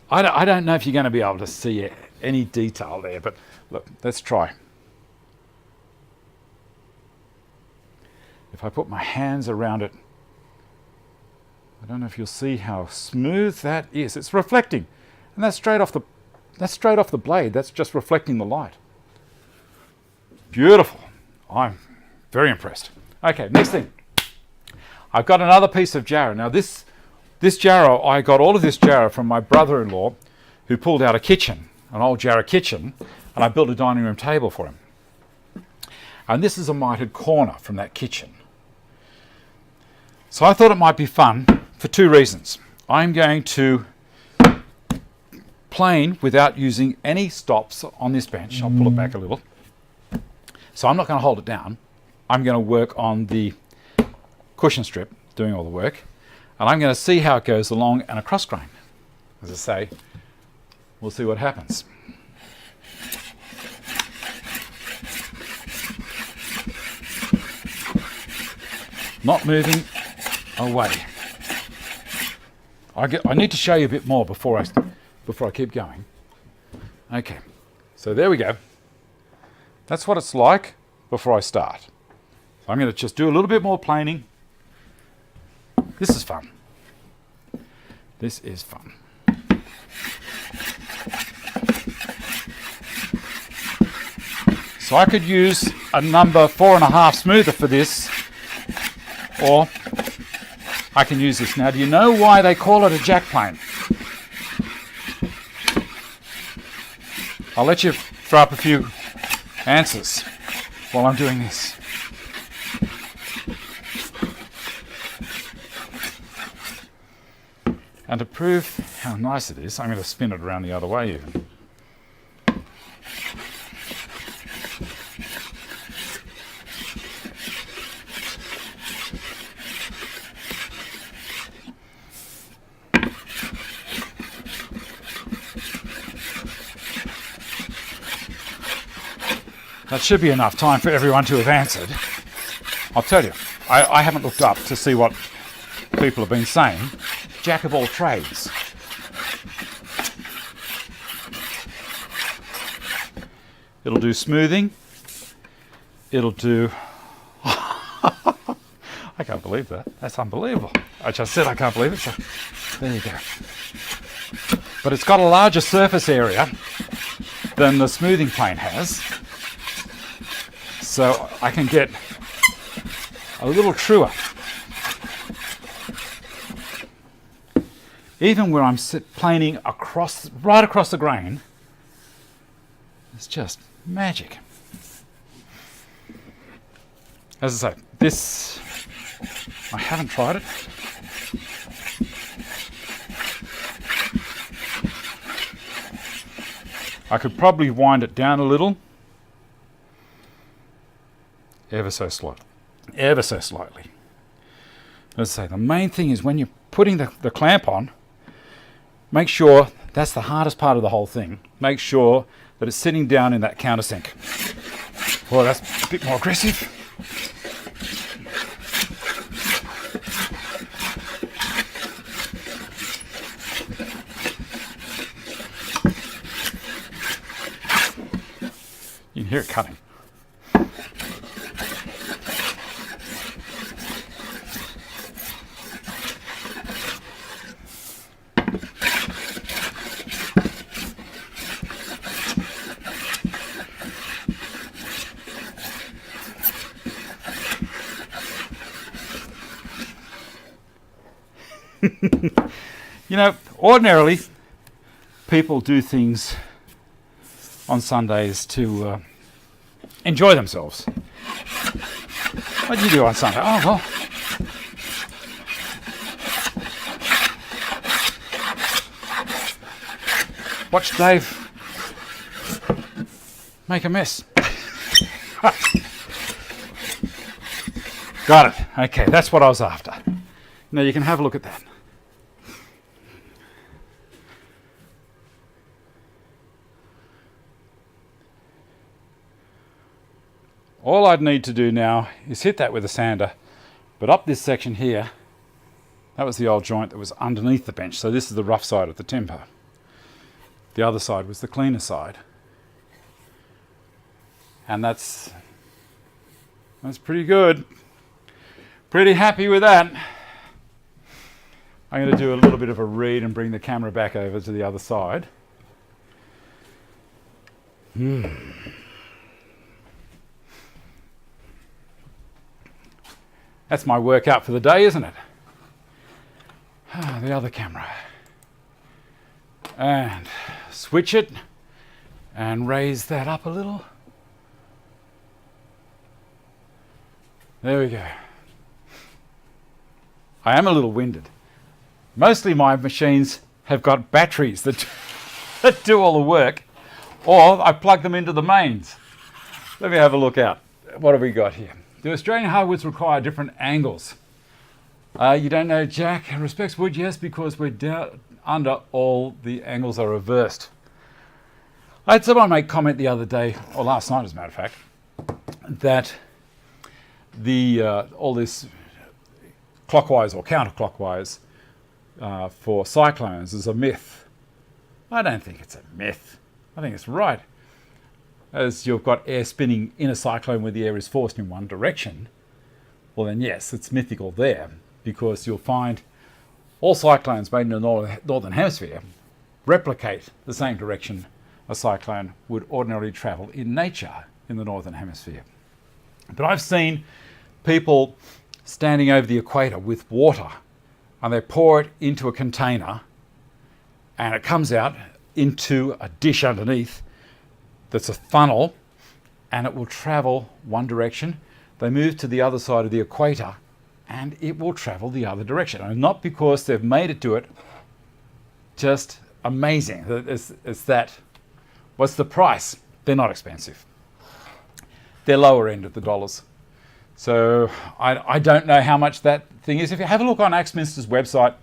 I don't know if you're going to be able to see any detail there, but look, let's try. If I put my hands around it, I don't know if you'll see how smooth that is. It's reflecting, and that's straight off the blade. That's just reflecting the light. Beautiful. I'm very impressed. Okay, next thing. I've got another piece of jarrah. Now this jarrah, I got all of this jarrah from my brother-in-law, who pulled out a kitchen, an old jarrah kitchen, and I built a dining room table for him. And this is a mitered corner from that kitchen. So I thought it might be fun for two reasons. I'm going to plane without using any stops on this bench. I'll pull it back a little. So I'm not going to hold it down. I'm going to work on the cushion strip, doing all the work, and I'm going to see how it goes along and across grain. As I say, we'll see what happens. Not moving away. I need to show you a bit more before I keep going. Okay, so there we go. That's what it's like before I start. So I'm going to just do a little bit more planing. This is fun. This is fun. So I could use a number 4.5 smoother for this, or I can use this. Now, do you know why they call it a jack plane? I'll let you throw up a few answers while I'm doing this. And to prove how nice it is, I'm going to spin it around the other way even. That should be enough time for everyone to have answered. I'll tell you, I haven't looked up to see what people have been saying. Jack of all trades. It'll do smoothing. It'll do... I can't believe that. That's unbelievable. I just said I can't believe it, so there you go. But it's got a larger surface area than the smoothing plane has. So I can get a little truer. Even where I'm planing right across the grain, it's just magic. As I say, this, I haven't tried it. I could probably wind it down a little, ever so slightly. As I say, the main thing is when you're putting the clamp on, make sure, that's the hardest part of the whole thing, make sure that it's sitting down in that countersink. Well, that's a bit more aggressive. You can hear it cutting. You know, ordinarily people do things on Sundays to enjoy themselves. What do you do on Sunday? Oh, well, watch Dave make a mess. Got it. Okay, that's what I was after. Now you can have a look at that. All I'd need to do now is hit that with a sander, but up this section here, that was the old joint that was underneath the bench, so this is the rough side of the timber. The other side was the cleaner side. And that's pretty good. Pretty happy with that. I'm going to do a little bit of a read and bring the camera back over to the other side. That's my workout for the day, isn't it? The other camera. And switch it and raise that up a little. There we go. I am a little winded. Mostly my machines have got batteries that do all the work, or I plug them into the mains. Let me have a look out. What have we got here? Do Australian hardwoods require different angles? You don't know, Jack? Respects wood, yes, because we're down under all the angles are reversed. I had someone make comment the other day, or last night as a matter of fact, that all this clockwise or counterclockwise for cyclones is a myth. I don't think it's a myth. I think it's right. As you've got air spinning in a cyclone where the air is forced in one direction, well then yes, it's mythical there, because you'll find all cyclones made in the northern hemisphere replicate the same direction a cyclone would ordinarily travel in nature in the northern hemisphere. But I've seen people standing over the equator with water, and they pour it into a container and it comes out into a dish underneath that's a funnel, and it will travel one direction. They move to the other side of the equator and it will travel the other direction. And not because they've made it do it, just amazing. It's that. What's the price? They're not expensive. They're lower end of the dollars. So I don't know how much that thing is. If you have a look on Axminster's website,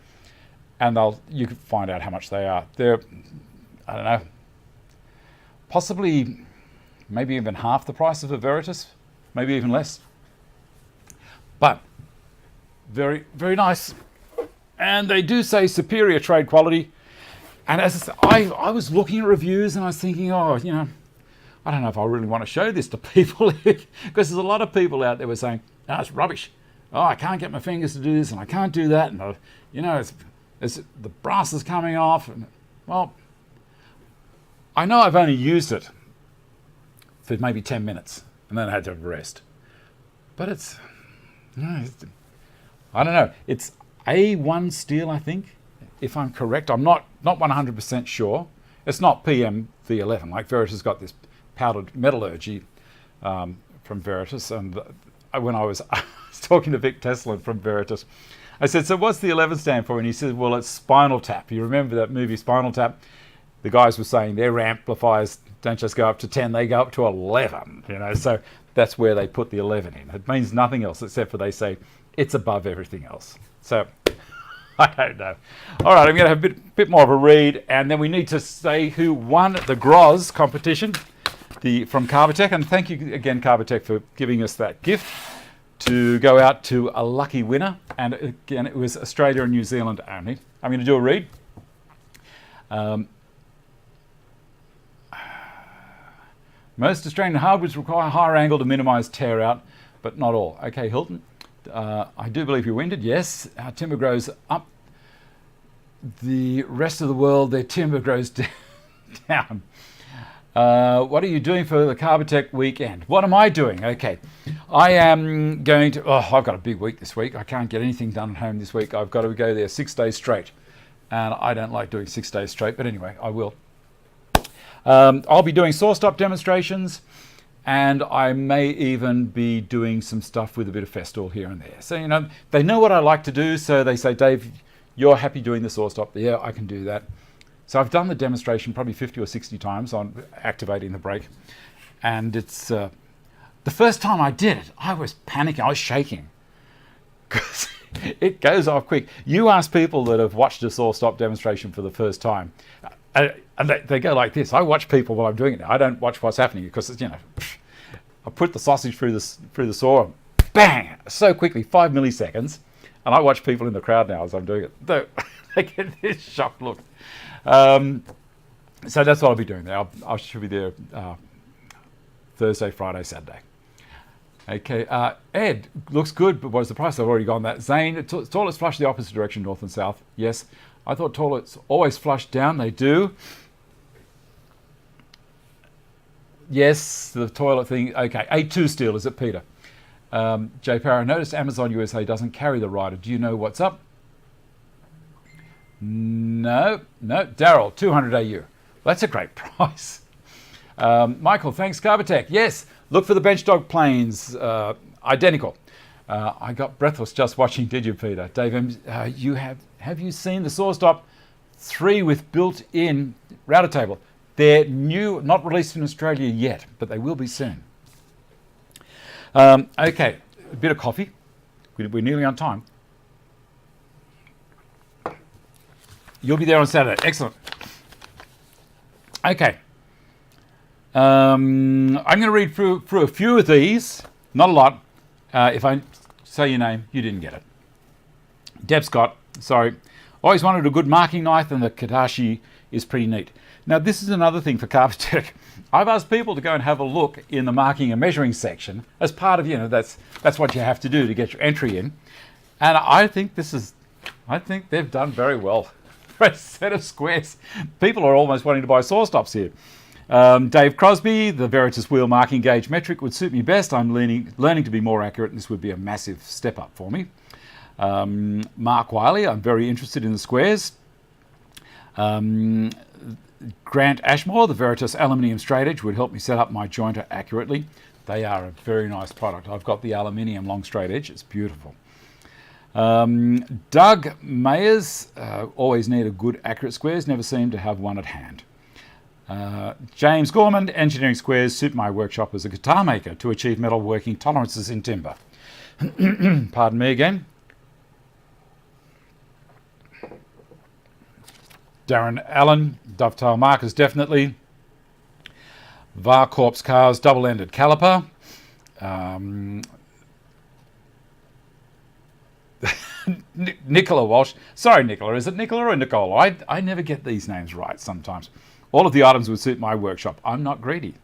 and you can find out how much they are. They're, I don't know, possibly maybe even half the price of a Veritas, maybe even less. But very, very nice. And they do say superior trade quality. And as I said, I was looking at reviews and I was thinking, oh, you know, I don't know if I really want to show this to people because there's a lot of people out there who are saying, oh, it's rubbish. Oh, I can't get my fingers to do this and I can't do that. And, you know, the brass is coming off. And, well, I know I've only used it for maybe 10 minutes and then I had to rest. But it's, you know, I don't know. It's A1 steel, I think, if I'm correct. I'm not 100% sure. It's not PM V11. Like Veritas got this powdered metallurgy from Veritas. And when I was talking to Vic Tesla from Veritas, I said, so what's the 11 stand for? And he said, well, it's Spinal Tap. You remember that movie Spinal Tap? The guys were saying their amplifiers don't just go up to 10, they go up to 11. You know, so that's where they put the 11 in. It means nothing else except for they say it's above everything else. So I don't know. All right, I'm going to have a bit more of a read, and then we need to say who won the Groz competition from Carbatec. And thank you again, Carbatec, for giving us that gift to go out to a lucky winner. And again, it was Australia and New Zealand only. I'm going to do a read. Most Australian hardwoods require higher angle to minimise tear out, but not all. Okay, Hilton. I do believe you winded, yes. Our timber grows up. The rest of the world, their timber grows down. What are you doing for the Carbatec weekend? What am I doing? Okay, I am going to, I've got a big week this week. I can't get anything done at home this week. I've got to go there 6 days straight. And I don't like doing 6 days straight, but anyway, I will. I'll be doing saw stop demonstrations, and I may even be doing some stuff with a bit of Festool here and there. So, you know, they know what I like to do, so they say, Dave, you're happy doing the saw stop. Yeah, I can do that. So I've done the demonstration probably 50 or 60 times on activating the brake. And it's the first time I did it, I was panicking, I was shaking. Because it goes off quick. You ask people that have watched a saw stop demonstration for the first time, and they go like this. I watch people while I'm doing it. I don't watch what's happening because, you know, I put the sausage through the saw, bang, so quickly, 5 milliseconds. And I watch people in the crowd now as I'm doing it. They get this shocked look. So that's what I'll be doing there. I should be there Thursday, Friday, Saturday. Okay, Ed, looks good, but what's the price? I've already gone that. Zane, toilets flush the opposite direction, north and south. Yes. I thought toilets always flush down. They do. Yes, the toilet thing. Okay, A2 steel, is it, Peter? J. Parra, I noticed Amazon USA doesn't carry the rider. Do you know what's up? No. Daryl, 200 AU. That's a great price. Michael, thanks, Carbatec. Yes, look for the bench-dog planes. Identical. I got breathless just watching, did you, Peter? Dave, have you seen the SawStop 3 with built-in router table? They're new, not released in Australia yet, but they will be soon. Okay, a bit of coffee. We're nearly on time. You'll be there on Saturday. Excellent. Okay. I'm going to read through a few of these. Not a lot. If I say your name, you didn't get it. Deb Scott, sorry. Always wanted a good marking knife, and the Katashi is pretty neat. Now, this is another thing for Carbatec. I've asked people to go and have a look in the marking and measuring section as part of, you know, that's what you have to do to get your entry in. And I think they've done very well for a set of squares. People are almost wanting to buy saw stops here. Dave Crosby, the Veritas wheel marking gauge metric would suit me best. I'm learning to be more accurate, and this would be a massive step up for me. Mark Wiley, I'm very interested in the squares. Grant Ashmore, the Veritas aluminium straight edge would help me set up my jointer accurately. They are a very nice product. I've got the aluminium long straight edge. It's beautiful. Doug Mayers, always need a good accurate squares, never seem to have one at hand. James Gorman, engineering squares suit my workshop as a guitar maker to achieve metalworking tolerances in timber. Pardon me again. Darren Allen, dovetail markers definitely. Varcorp's Cars double-ended caliper. Nicola Walsh. Sorry, Nicola. Is it Nicola or Nicola? I never get these names right sometimes. All of the items would suit my workshop. I'm not greedy.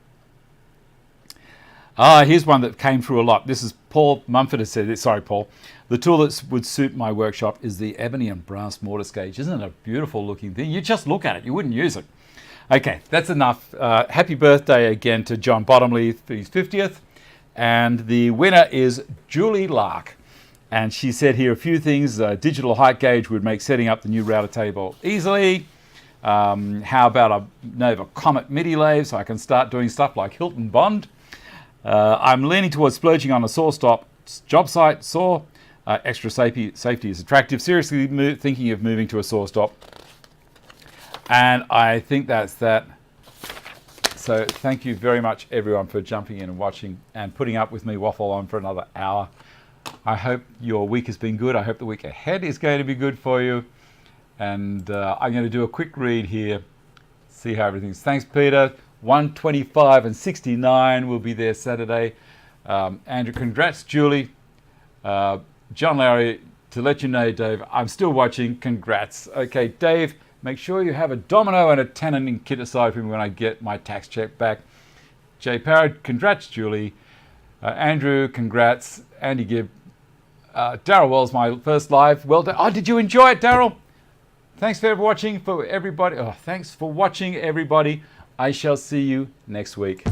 Here's one that came through a lot. This is Paul Mumford has said it. Sorry, Paul. The tool that would suit my workshop is the ebony and brass mortise gauge. Isn't it a beautiful looking thing? You just look at it. You wouldn't use it. Okay, that's enough. Happy birthday again to John Bottomley for his 50th. And the winner is Julie Lark. And she said here a few things. Digital height gauge would make setting up the new router table easily. How about a Nova Comet MIDI lathe so I can start doing stuff like Hilton Bond. I'm leaning towards splurging on a saw stop job site saw. Extra safety is attractive. Seriously thinking of moving to a saw stop. And I think that's that. So thank you very much, everyone, for jumping in and watching and putting up with me waffle on for another hour. I hope your week has been good. I hope the week ahead is going to be good for you. And I'm going to do a quick read here, see how everything's. Thanks, Peter. 125 and 69 will be there Saturday. Andrew, congrats, Julie. John Larry, to let you know, Dave, I'm still watching. Congrats. Okay, Dave, make sure you have a domino and a tannin kit aside for me when I get my tax check back. Jay Parrott, congrats, Julie. Andrew, congrats. Andy Gibb. Daryl Wells, my first live. Well done. Oh, did you enjoy it, Daryl? Thanks for watching, for everybody. Oh, thanks for watching, everybody. I shall see you next week.